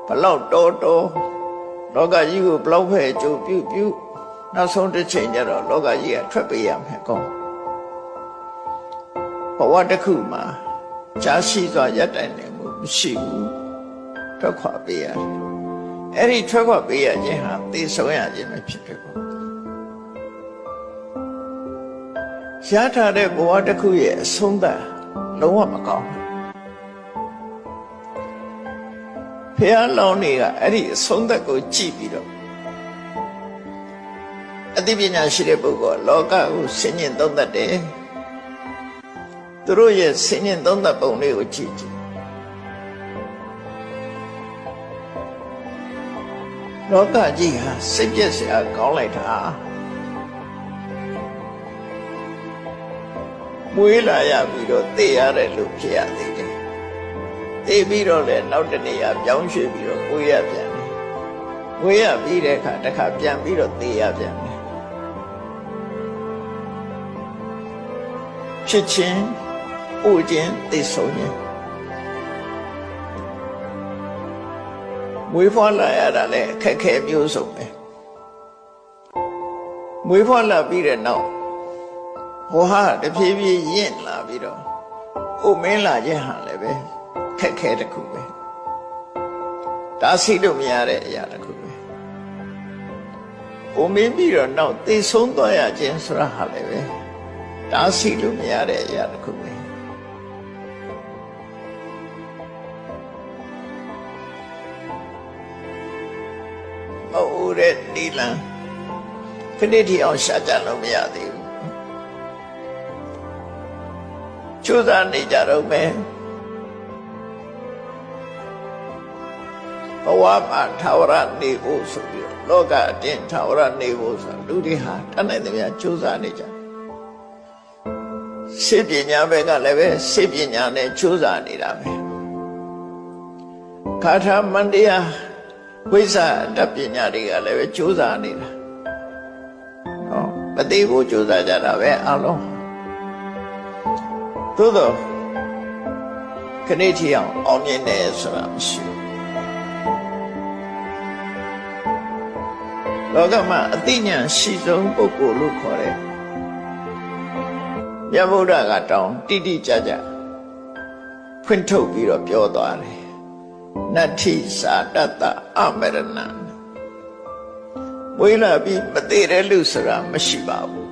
ဘလောက်တော်လောကကြီးကိုဘလောက်ပဲကြိုပြုနောက်ဆုံးတစ်ချိန်ကျတော့လောကကြီးကထွက်ပေးရမယ်ကောဘဝတစ်ခုမှာကြာရှိစွာရပ်တိုင်နေမှုမရှိဘူးထွက်ခွာပေးရတယ်အဲ့ဒီထွက်ခွာပေးရခြင်းဟာသိဆုံးရခြင်းပဲဖြစ်တယ်ပေါ့ရထားတဲ့ဘဝတစ်ခုရဲ့အဆုံးသတ်လုံးဝမကောင်းဖះလောင်းတွေကအဲ့ဒီအဆုံးသတ်ကိုကြည့်ပြီးတော့အသိပညာရှိတဲ့ပုဂ္ဂိုလ်လောကကိုဆင်ញင်သုံးသပ်တယ်သူတို့ရဲ့ဆင်ញင်သုံးသပ်ပုံလေးကိုကြည့်လောကကြီးဟာစိတ်ပြည့်စရာကောင်းလိုက်တာမွေးလာရပြီးတော့သိရတယ်လို့ဖြစ်ရသေးတယ်သိပြီးတော့လည်းနောက်တနေ့ပြောင်းရွှေ့ပြီးတော့ကိုယ်ရပြန်တယ်ကိုယ်ရပြီးတဲ့အခါတစ်ခါပြန်ပြီးတော့သိရပြန်တယ်ဖြစ်ချင်းဥချင်းသိဆုံးခြင်းမွေးဖွားလာရတာလည်းအခက်ခဲမျိုးစုံပဲမွေးဖွားလာပြီးတဲ့နောက်ဟောဟာတဖြည်းဖြည်းရင့်လာပြီးတော့ဥမင်းလာခြင်းဟာလည်းပဲခက်ခဲတစ်ခုပဲဒါသိလို့မရတဲ့အရာတစ်ခုပဲဥမင်းပြီးတော့နောက်သိဆုံးသွားရခြင်းဆိုတာဟာလည်းပဲဒါသိလို့မရတဲ့အရာတစ်ခုပဲတဲ့နီလန်ခဏတည်းအောင်ရှာကြလို့မရသေးဘူးကြိုးစားနေကြတော့မယ်ဘဝမှာထာဝရနေဖို့ဆိုပြီးလောကအတင်းထာဝရနေဖို့ဆိုလူတွေဟာတတ်နိုင်သမျှကြိုးစားနေကြစိတ်ပညာဘက်ကလည်းပဲစိတ်ပညာနဲ့ကြိုးစားနေတာပဲကာထာမန္တရားဝိဇ္ဇာတပညာတွေကလည်းပဲကြိုးစားနေတာဟောမသိဘူးကြိုးစားကြတာပဲအလုံးသို့တော့ခဏထီအောင်မြင်တယ်ဆိုတာမရှိဘူးလောကမှာအသိဉာဏ်ရှိဆုံးပုဂ္ဂိုလ်လို့ခေါ်တဲ့မြတ်ဗုဒ္ဓကတောင်းတိတိကျကျဖွင့်ထုတ်ပြီးတော့ပြောသွားတယ်နတ္ထိသာတတအမရဏံဝိလာပြီးမသေးတဲ့လူဆိုတာမရှိပါဘူး